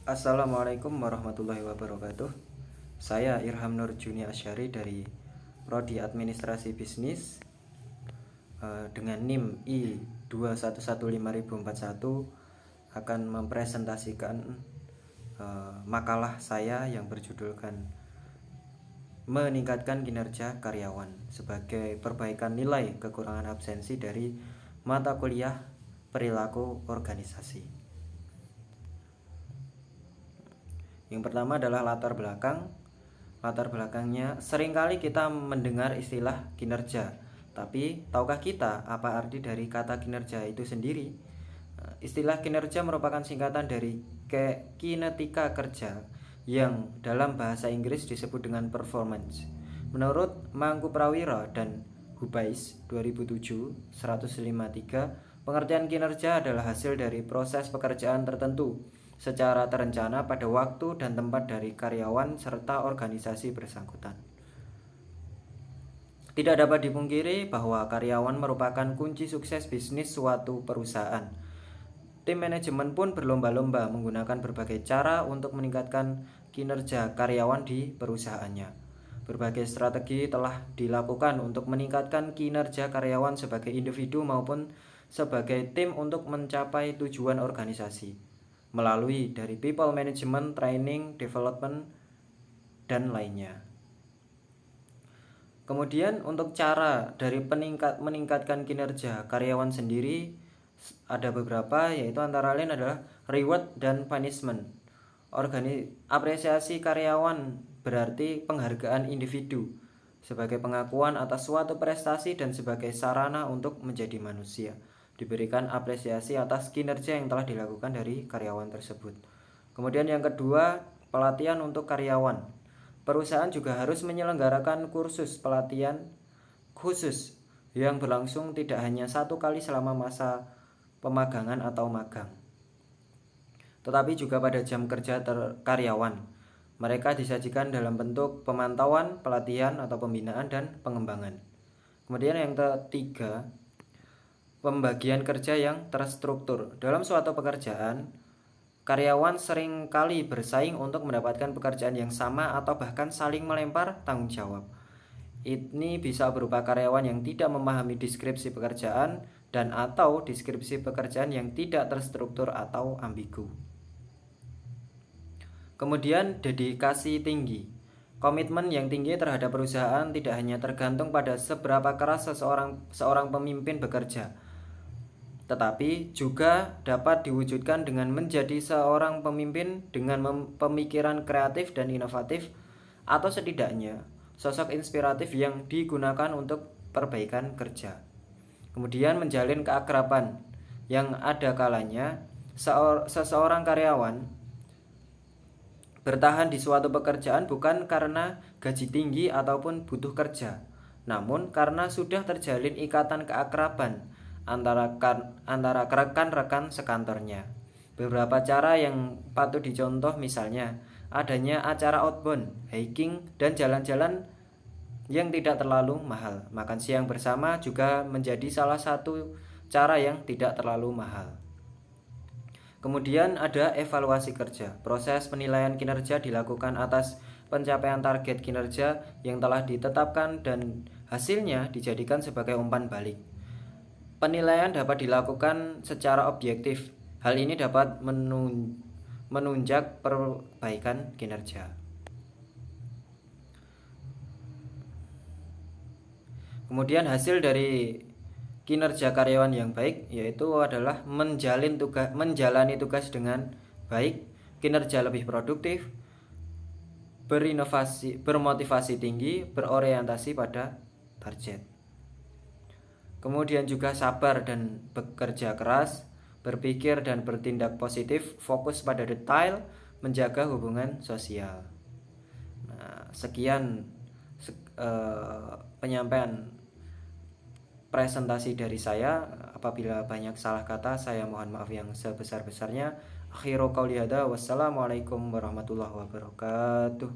Assalamualaikum warahmatullahi wabarakatuh. Saya Irham Nur Juni Asyari dari Prodi Administrasi Bisnis dengan NIM I2115041 akan mempresentasikan makalah saya yang berjudulkan meningkatkan kinerja karyawan sebagai perbaikan nilai kekurangan absensi dari mata kuliah perilaku organisasi. Yang pertama adalah latar belakang. Latar belakangnya, seringkali kita mendengar istilah kinerja, tapi tahukah kita apa arti dari kata kinerja itu sendiri? Istilah kinerja merupakan singkatan dari kinetika kerja yang dalam bahasa Inggris disebut dengan performance. Menurut Mangku Prawira dan Hubais 2007-153, pengertian kinerja adalah hasil dari proses pekerjaan tertentu secara terencana pada waktu dan tempat dari karyawan serta organisasi bersangkutan. Tidak dapat dipungkiri bahwa karyawan merupakan kunci sukses bisnis suatu perusahaan. Tim manajemen pun berlomba-lomba menggunakan berbagai cara untuk meningkatkan kinerja karyawan di perusahaannya. Berbagai strategi telah dilakukan untuk meningkatkan kinerja karyawan sebagai individu maupun sebagai tim untuk mencapai tujuan organisasi, melalui dari people management, training, development, dan lainnya. Kemudian untuk cara dari meningkatkan kinerja karyawan sendiri ada beberapa, yaitu antara lain adalah reward dan punishment. Apresiasi karyawan berarti penghargaan individu sebagai pengakuan atas suatu prestasi dan sebagai sarana untuk menjadi manusia. Diberikan apresiasi atas kinerja yang telah dilakukan dari karyawan tersebut. Kemudian yang kedua, pelatihan untuk karyawan. Perusahaan juga harus menyelenggarakan kursus pelatihan khusus yang berlangsung tidak hanya satu kali selama masa pemagangan atau magang, tetapi juga pada jam kerja karyawan. Mereka disajikan dalam bentuk pemantauan, pelatihan atau pembinaan dan pengembangan. Kemudian yang ketiga, pembagian kerja yang terstruktur. Dalam suatu pekerjaan, karyawan sering kali bersaing untuk mendapatkan pekerjaan yang sama atau bahkan saling melempar tanggung jawab. Ini bisa berupa karyawan yang tidak memahami deskripsi pekerjaan dan atau deskripsi pekerjaan yang tidak terstruktur atau ambigu. Kemudian dedikasi tinggi. Komitmen yang tinggi terhadap perusahaan tidak hanya tergantung pada seberapa keras seorang pemimpin bekerja, tetapi juga dapat diwujudkan dengan menjadi seorang pemimpin dengan pemikiran kreatif dan inovatif, atau setidaknya sosok inspiratif yang digunakan untuk perbaikan kerja. Kemudian menjalin keakraban, yang ada kalanya seseorang karyawan bertahan di suatu pekerjaan bukan karena gaji tinggi ataupun butuh kerja, namun karena sudah terjalin ikatan keakraban antara rekan-rekan sekantornya. Beberapa cara yang patut dicontoh misalnya adanya acara outbound, hiking, dan jalan-jalan yang tidak terlalu mahal. Makan siang bersama juga menjadi salah satu cara yang tidak terlalu mahal. Kemudian ada evaluasi kerja. Proses penilaian kinerja dilakukan atas pencapaian target kinerja yang telah ditetapkan dan hasilnya dijadikan sebagai umpan balik. Penilaian dapat dilakukan secara objektif. Hal ini dapat menunjang perbaikan kinerja. Kemudian hasil dari kinerja karyawan yang baik yaitu adalah menjalani tugas dengan baik, kinerja lebih produktif, bermotivasi tinggi, berorientasi pada target. Kemudian juga sabar dan bekerja keras, berpikir dan bertindak positif, fokus pada detail, menjaga hubungan sosial. Nah, sekian penyampaian presentasi dari saya. Apabila banyak salah kata, saya mohon maaf yang sebesar-besarnya. Akhiru qauli hadza, wassalamualaikum warahmatullahi wabarakatuh.